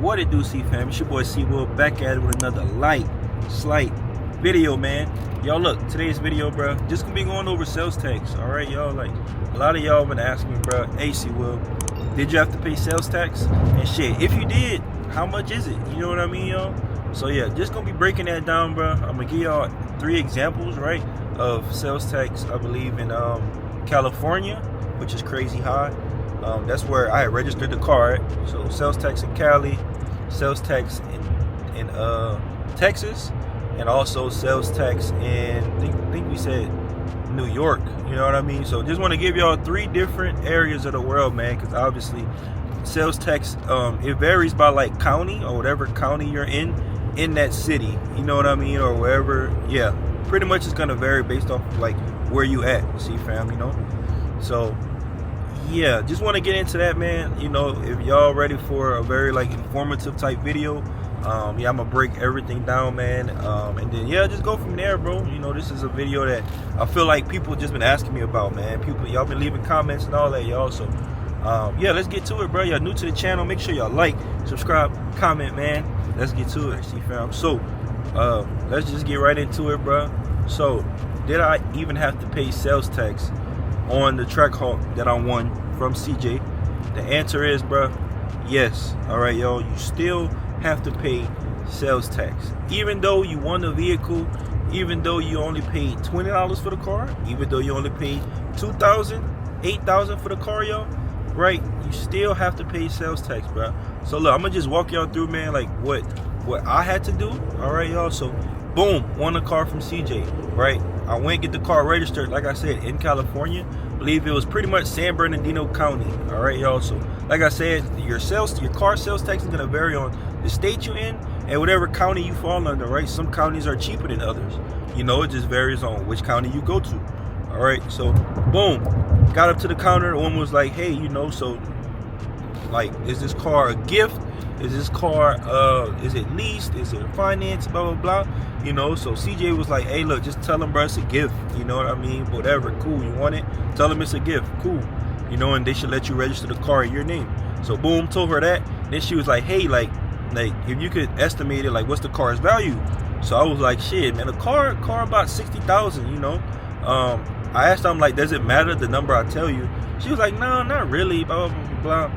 What it do, CEEFAM? It's your boy C-Will back at it with another slight video, man. Y'all look, today's video, bro, just gonna be going over sales tax. All right, y'all. Like, a lot of y'all been asking me, bro, hey, C-Will, did you have to pay sales tax? And shit, if you did, how much is it? You know what I mean, y'all? So yeah, just gonna be breaking that down, bro. I'm gonna give y'all 3 examples, right, of sales tax, I believe, in California, which is crazy high. That's where I had registered the car. So sales tax in Cali, sales tax in Texas, and also sales tax in I think we said New York. You know what I mean? So just want to give y'all 3 different areas of the world, man, because obviously sales tax it varies by like county or whatever county you're in that city. You know what I mean? Or wherever. Yeah, pretty much it's gonna vary based off like where you at. See, fam, you know. So yeah, just want to get into that, man. You know, if y'all ready for a very like informative type video, yeah, I'm gonna break everything down, man, and then yeah, just go from there, bro. You know, this is a video that I feel like people just been asking me about, man. Y'all been leaving comments and all that, y'all. So yeah, let's get to it, bro. Y'all new to the channel, make sure y'all like, subscribe, comment, man. Let's get to it, see, fam. So let's just get right into it, bro. So did I even have to pay sales tax on the Trackhawk that I won from CJ? The answer is, bro, yes. All right, y'all, you still have to pay sales tax, even though you won the vehicle, even though you only paid $20 for the car, even though you only paid $2,000, $8,000 for the car, y'all, right? You still have to pay sales tax, bro. So look, I'm gonna just walk y'all through, man, like what I had to do. All right, y'all. So boom, won a car from CJ, right? I went get the car registered, like I said, in California. I believe it was pretty much San Bernardino County. All right, y'all. So like I said, your car sales tax is gonna vary on the state you're in and whatever county you fall under, right? Some counties are cheaper than others. You know, it just varies on which county you go to. All right, so boom, got up to the counter. The woman was like, hey, you know, so like, is this car a gift? Is this car, is it leased? Is it financed? Blah, blah, blah. You know, so CJ was like, hey, look, just tell them, bro, it's a gift. You know what I mean? Whatever, cool. You want it? Tell them it's a gift. Cool. You know, and they should let you register the car in your name. So boom, told her that. Then she was like, hey, like if you could estimate it, like, what's the car's value? So I was like, shit, man, a car about 60,000, you know. I asked her, I'm like, does it matter the number I tell you? She was like, no, not really, blah, blah, blah.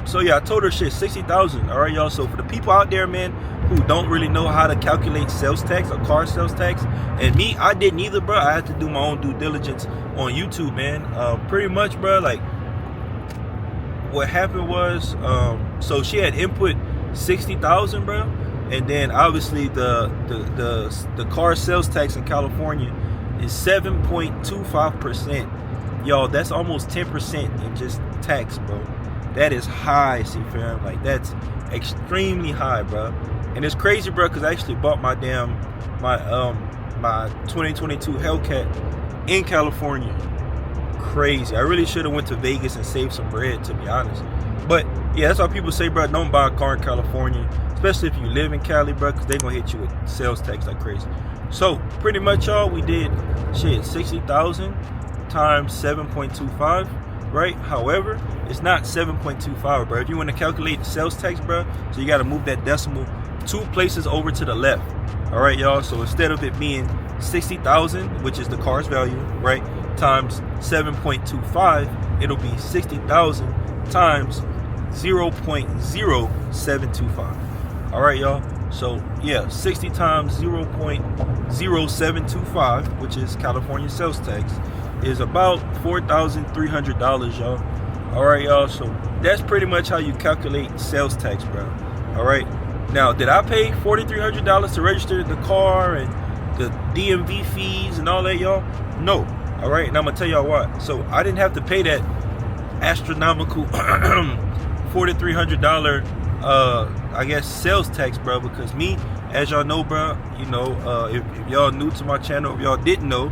So yeah, I told her shit, 60,000. All right, y'all. So for the people out there, man, who don't really know how to calculate sales tax or car sales tax, and me, I didn't either, bro. I had to do my own due diligence on YouTube, man. Pretty much, bro. Like, what happened was, so she had input 60,000, bro, and then obviously the car sales tax in California is 7.25%. Y'all, that's almost 10% in just tax, bro. That is high, see, fam. Like, that's extremely high, bro. And it's crazy, bro, because I actually bought my 2022 Hellcat in California. Crazy. I really should have went to Vegas and saved some bread, to be honest. But yeah, that's why people say, bro, don't buy a car in California, especially if you live in Cali, bro, because they're gonna hit you with sales tax like crazy. So pretty much, y'all, we did shit 60,000 times 7.25. right? However, it's not 7.25, bro. If you want to calculate the sales tax, bro, so you got to move that decimal 2 places over to the left. All right, y'all. So instead of it being 60,000, which is the car's value, right, times 7.25, it'll be 60,000 times 0.0725. All right, y'all. So yeah, 60 times 0.0725, which is California sales tax, is about $4,300, y'all. All right, y'all. So that's pretty much how you calculate sales tax, bro. All right. Now, did I pay $4,300 to register the car and the DMV fees and all that, y'all? No. All right. And I'm gonna tell y'all why. So I didn't have to pay that astronomical $4,300 I guess sales tax, bro, because me, as y'all know, bro, you know, if y'all new to my channel, if y'all didn't know,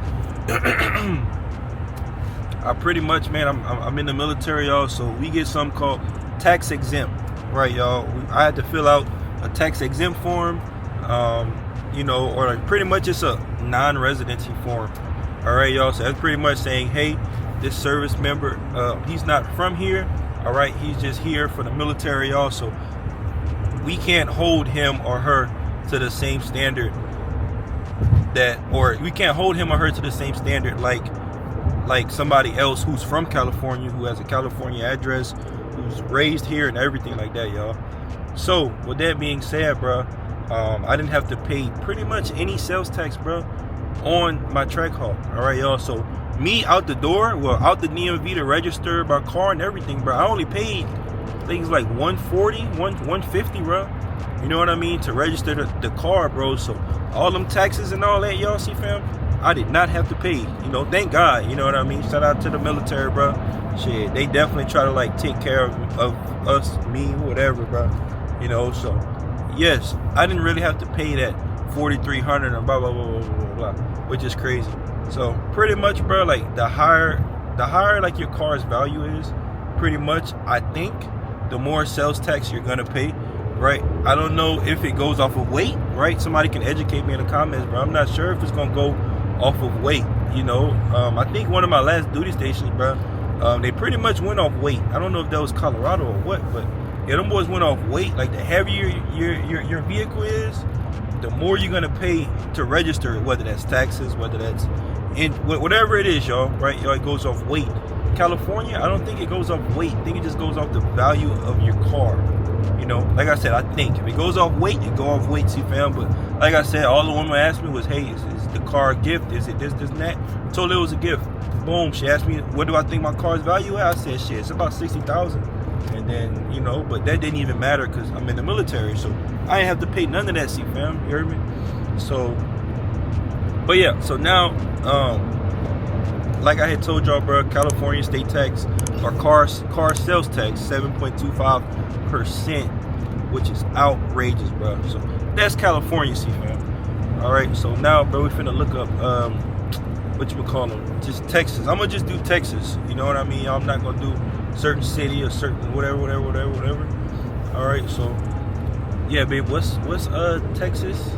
I pretty much, man, I'm in the military, y'all, so we get something called tax exempt, right, y'all. I had to fill out a tax exempt form, you know, or like pretty much it's a non-residency form. All right, y'all. So that's pretty much saying, hey, this service member, he's not from here. All right, he's just here for the military, y'all. So we can't hold him or her to the same standard or we can't hold him or her to the same standard like somebody else who's from California, who has a California address, who's raised here and everything like that, y'all. So with that being said, bro, I didn't have to pay pretty much any sales tax, bro, on my Trackhawk. All right, y'all. So me out the door, well, out the DMV to register my car and everything, bro, I only paid things like $140, $150, bro. You know what I mean? To register the car, bro. So all them taxes and all that, y'all, CEEFAM, I did not have to pay. You know, thank God. You know what I mean? Shout out to the military, bro. Shit, they definitely try to like take care of us, me, whatever, bro. You know, so yes, I didn't really have to pay that $4,300 or blah blah blah blah blah blah, which is crazy. So pretty much, bro, like the higher like your car's value is, pretty much, I think the more sales tax you're gonna pay, right? I don't know if it goes off of weight, right? Somebody can educate me in the comments, bro. I'm not sure if it's gonna go off of weight. You know, I think one of my last duty stations, bro, they pretty much went off weight. I don't know if that was Colorado or what, but yeah, them boys went off weight. Like the heavier your vehicle is, the more you're gonna pay to register it, whether that's taxes, whether that's in whatever it is, y'all, right? Y'all, it goes off weight. California, I don't think it goes off weight. I think it just goes off the value of your car. You know, like I said, I think if it goes off weight, it go off weight, CEEFAM. But like I said, all the woman asked me was, hey, is the car a gift? Is it this and that? I told her it was a gift. Boom. She asked me, what do I think my car's value at? I said, shit, it's about $60,000. And then, you know, but that didn't even matter because I'm in the military, so I didn't have to pay none of that, CEEFAM. You heard me? So, but yeah, so now, like I had told y'all, bro, California state tax or car sales tax 7.25%, which is outrageous, bro. So that's California, CEEFAM. All right, so now, bro, we finna look up what you would call them, just Texas. I'm gonna just do Texas. You know what I mean? I'm not gonna do certain city or certain whatever. All right, so yeah, babe, what's Texas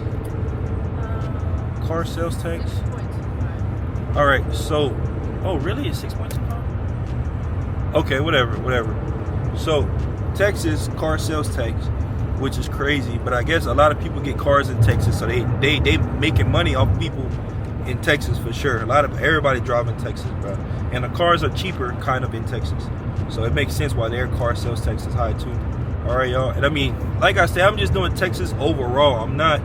car sales tax? 6.25. All right, so oh really? It's 6.25? Okay, whatever. So Texas car sales tax, which is crazy, but I guess a lot of people get cars in Texas, so they making money off people in Texas for sure. Everybody driving Texas, bro, and the cars are cheaper kind of in Texas, so it makes sense why their car sales tax is high too. All right, y'all, and I mean, like I said, I'm just doing Texas overall. I'm not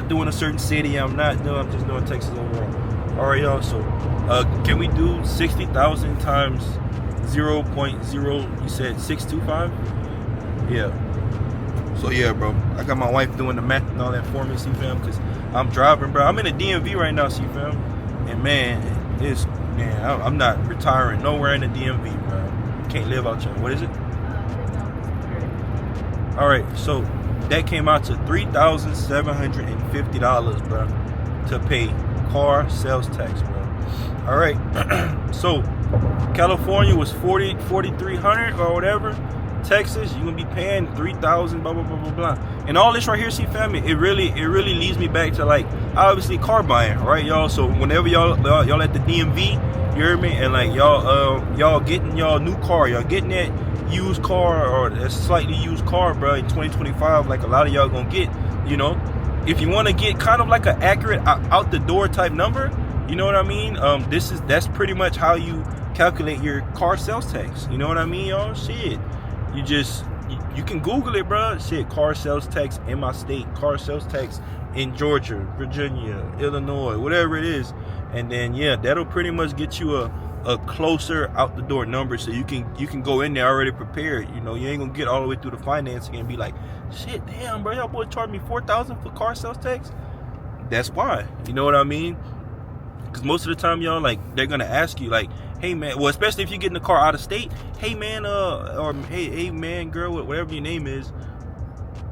doing a certain city. I'm just doing Texas overall. All right, y'all, so can we do 60,000 times 0.0? You said 625? Yeah. So yeah, bro, I got my wife doing the math and all that for me, CEEFAM, because I'm driving, bro. I'm in the DMV right now, CEEFAM, and man, I'm not retiring nowhere in the DMV, bro. Can't live out here. What is it? All right, so that came out to $3,750, bro, to pay car sales tax, bro. All right, so California was $4,300 or whatever. Texas, you're gonna be paying $3,000, blah blah blah blah blah. And all this right here, CEEFAM, it really leads me back to like obviously car buying, right, y'all? So whenever y'all at the DMV, you hear me, and like y'all getting y'all new car, y'all getting that used car or a slightly used car, bro, in 2025, like a lot of y'all gonna get, you know, if you want to get kind of like an accurate out the door type number, you know what I mean? That's pretty much how you calculate your car sales tax. You know what I mean, y'all? Shit. You can Google it, bro. Shit, car sales tax in my state, car sales tax in Georgia, Virginia, Illinois, whatever it is. And then yeah, that'll pretty much get you a closer out the door number, so you can go in there already prepared. You know, you ain't gonna get all the way through the financing and be like, shit, damn, bro, y'all boy charged me $4,000 for car sales tax. That's why. You know what I mean? Because most of the time, y'all, like, they're gonna ask you, like, hey man, well, especially if you get in the car out of state, hey man, or hey man, girl, whatever your name is,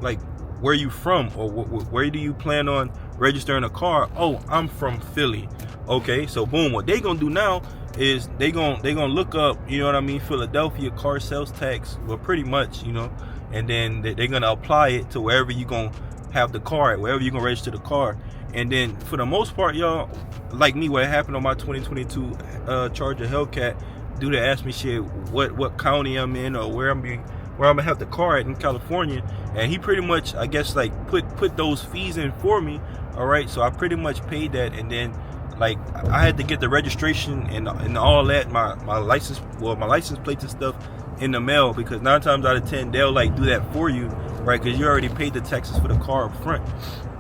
like, where you from, or where do you plan on registering a car? Oh, I'm from Philly. Okay, so boom, what they gonna do now is they gonna look up, you know what I mean, Philadelphia car sales tax, well, pretty much, you know, and then they're gonna apply it to wherever you gonna have the car at, wherever you gonna register the car. And then for the most part, y'all, like me, what happened on my 2022 Charger Hellcat, dude asked me shit, what county I'm in or where where I'm gonna have the car at in California, and he pretty much, I guess, like put those fees in for me. All right, so I pretty much paid that, and then like I had to get the registration and all that, my license, well, my license plates and stuff in the mail, because 9 times out of 10 they'll like do that for you, right? Because you already paid the taxes for the car up front.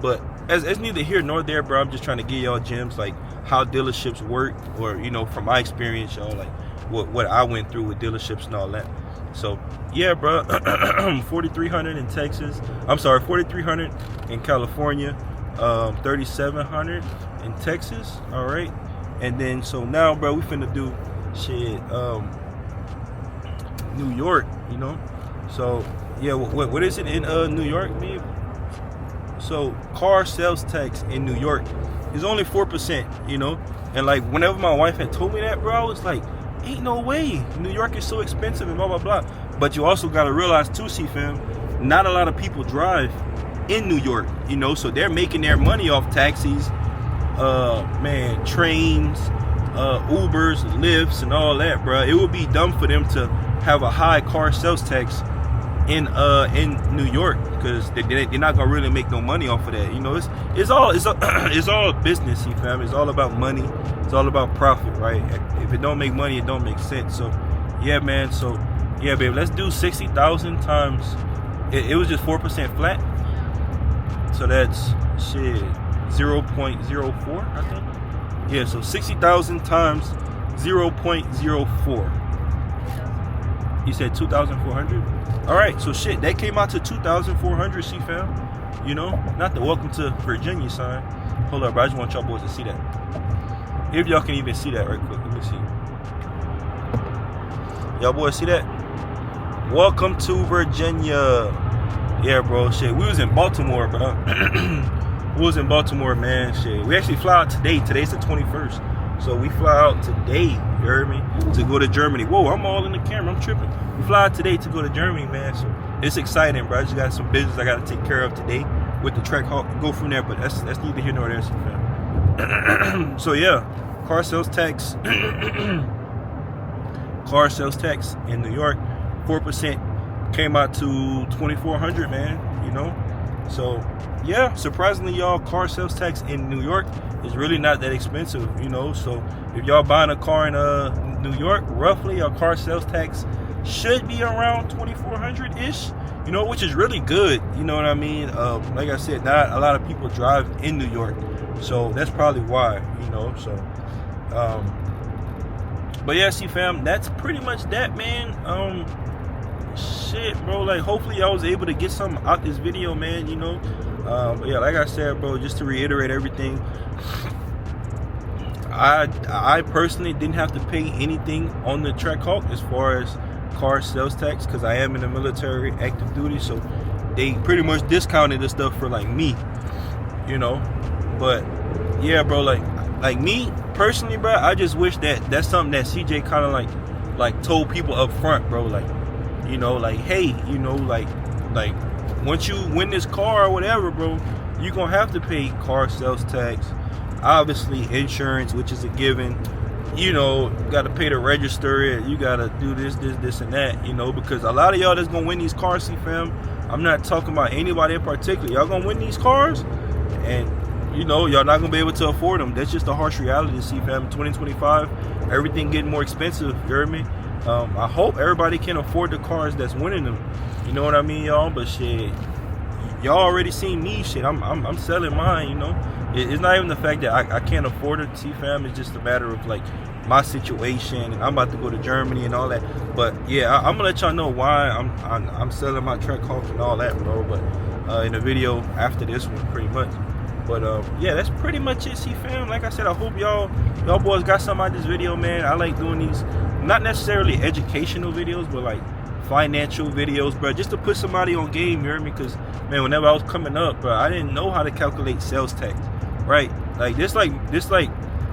But as neither here nor there, bro. I'm just trying to give y'all gems like how dealerships work, or you know, from my experience, y'all, like what I went through with dealerships and all that. So yeah, bro. 4,300 in Texas. I'm sorry, 4,300 in California. 3,700 in Texas. All right, and then so now, bro, we finna do shit. New York, you know. So yeah, what is it in New York, man? So car sales tax in New York is only 4%, you know. And like whenever my wife had told me that, bro, I was like, ain't no way. New York is so expensive and blah blah blah. But you also gotta realize too, CEEFAM, not a lot of people drive in New York, you know, so they're making their money off taxis, man, trains, Ubers, Lyfts, and all that, bro. It would be dumb for them to have a high car sales tax in New York, because they're not gonna really make no money off of that. You know, it's all business, fam. It's all about money. It's all about profit, right? If it don't make money, it don't make sense. So yeah, man. So yeah, babe, let's do 60,000 times. It was just 4% flat. So that's shit 0.04, I think. Yeah, so 60,000 times 0.04. He said 2,400. All right, so shit, that came out to 2,400, CEEFAM. You know, not the welcome to Virginia sign. Hold up, bro, I just want y'all boys to see that. If y'all can even see that right quick, let me see. Y'all boys see that? Welcome to Virginia. Yeah, bro, shit, we was in Baltimore, bro. We was in Baltimore, man, shit. We actually fly out today. Today's the 21st. So we fly out today, you heard me, to go to Germany. Whoa, I'm all in the camera, I'm tripping. We fly out today to go to Germany, man. So it's exciting, bro. I just got some business I got to take care of today with the Trackhawk and go from there. But that's neither here nor there, fam. So yeah, car sales tax, car sales tax in New York, 4% came out to 2,400, man. You know, so yeah, surprisingly, y'all, car sales tax in New York is really not that expensive, you know. So if y'all buying a car in New York, roughly our car sales tax should be around 2,400 ish, you know, which is really good, you know what I mean. Like I said, not a lot of people drive in New York, so that's probably why, you know. So but yeah, CEEFAM, that's pretty much that, man. Shit, bro, like hopefully I was able to get something out this video, man, you know. But yeah, like I said, bro, just to reiterate everything, I personally didn't have to pay anything on the Trackhawk as far as car sales tax, because I am in the military, active duty, so they pretty much discounted the stuff for like me, you know. But yeah, bro, like me personally, bro, I just wish that's something that CJ kind of like told people up front, bro, like, you know, like, hey, you know, like once you win this car or whatever, bro, you're gonna have to pay car sales tax, obviously insurance, which is a given, you know, gotta pay to register it, you gotta do this and that, you know, because a lot of y'all that's gonna win these cars, CEEFAM, I'm not talking about anybody in particular, y'all gonna win these cars and, you know, y'all not gonna be able to afford them. That's just the harsh reality, CEEFAM. 2025, everything getting more expensive, you heard me? I hope everybody can afford the cars that's winning them. You know what I mean, y'all? But shit, y'all already seen me. Shit, I'm selling mine. You know, it's not even the fact that I can't afford it, CEEFAM. It's just a matter of like my situation, and I'm about to go to Germany and all that. But yeah, I'm gonna let y'all know why I'm selling my Trackhawk and all that, bro. But in the video after this one, pretty much. But yeah, that's pretty much it, CEEFAM. Like I said, I hope y'all boys got something out of this video, man. I like doing these, not necessarily educational videos, but like financial videos, bro, just to put somebody on game, you heard me? Because man, whenever I was coming up, bro, I didn't know how to calculate sales tax, right? Like this like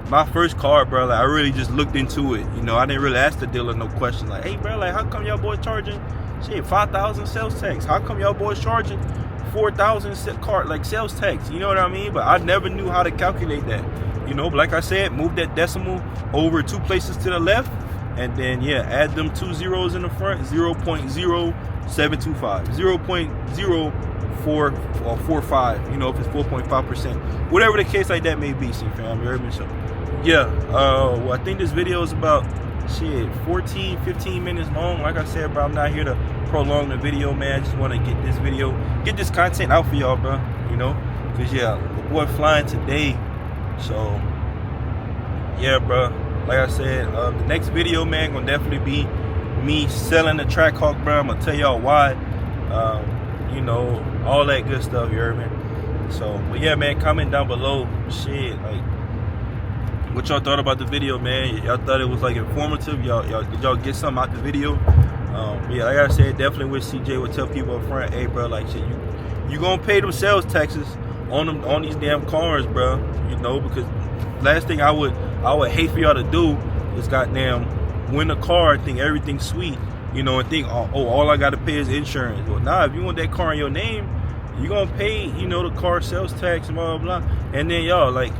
my first car, bro, like I really just looked into it, you know. I didn't really ask the dealer no question like, hey, bro, like how come y'all boys charging shit 5,000 sales tax? How come y'all boys charging 4,000 sales tax? You know what I mean? But I never knew how to calculate that, you know. But like I said, move that decimal over 2 places to the left, and then yeah, add them 2 zeros in the front, 0.04, 725, 0.0445, you know, if it's 4.5%, whatever the case like that may be, CEEFAM, you heard me? So yeah, well, I think this video is about 14-15 minutes long. Like I said, bro, I'm not here to prolong the video, man. I just want to get this content out for y'all, bro, you know, because yeah, the boy flying today. So yeah, bro, like I said, the next video, man, gonna definitely be me selling the Trackhawk, bro. I'm gonna tell y'all why, you know, all that good stuff, you heard me? So, but yeah, man, comment down below, shit, like, what y'all thought about the video, man. Y'all thought it was like informative? Did y'all get something out the video? Yeah, like I said, definitely wish CJ would tell people up front, hey, bro, like, shit, you gonna pay them sales taxes on these damn cars, bro. You know, because last thing I would hate for y'all to do is goddamn win a car, think everything's sweet, you know, and think, oh, all I gotta pay is insurance. Well, nah, if you want that car in your name, you gonna pay, you know, the car sales tax and blah blah blah. And then y'all, like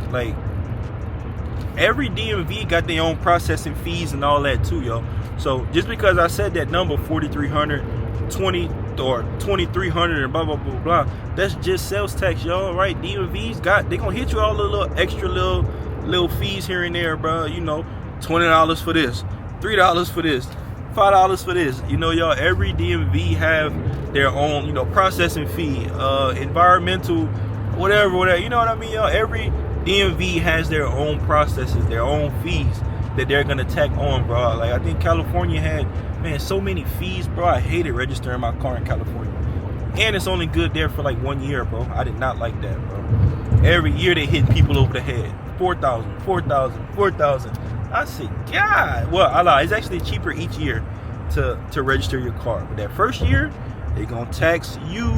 every DMV got their own processing fees and all that too, yo. So just because I said that number 4,300, 20 or 2,300 and blah blah blah blah, that's just sales tax, y'all, right? DMVs they gonna hit you all the little extra little fees here and there, bro. You know, $20 for this, $3 for this, $5 for this. You know, y'all, every DMV have their own, you know, processing fee, environmental, whatever. You know what I mean, y'all? Every DMV has their own processes, their own fees that they're gonna tack on, bro. Like, I think California had, man, so many fees, bro. I hated registering my car in California. And it's only good there for like 1 year, bro. I did not like that, bro. Every year they hit people over the head. 4,000, 4,000, 4,000. I said, God. Well, I lie. It's actually cheaper each year to register your car. But that first year, they gonna tax you.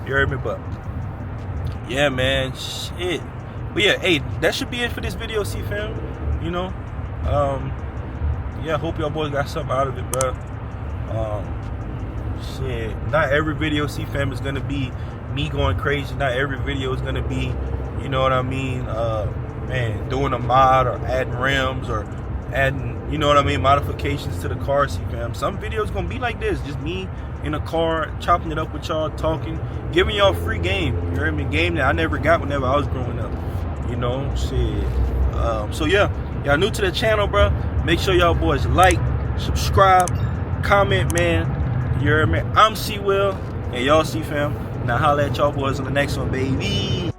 You heard me? But yeah, man, shit. But yeah, hey, that should be it for this video, CEEFAM. You know, yeah, hope y'all boys got something out of it, bro. Shit, not every video, CEEFAM, is gonna be me going crazy. Not every video is gonna be, you know what I mean, man, doing a mod or adding rims or adding, you know what I mean, modifications to the car, CEEFAM. Some videos gonna be like this, just me in a car chopping it up with y'all, talking, giving y'all free game. You heard me? Game that I never got whenever I was growing up. You know, shit. So yeah, y'all new to the channel, bro. Make sure y'all boys like, subscribe, comment, man. You heard me? I'm C-Will, and y'all CEEFAM. Now holla at y'all boys on the next one, baby.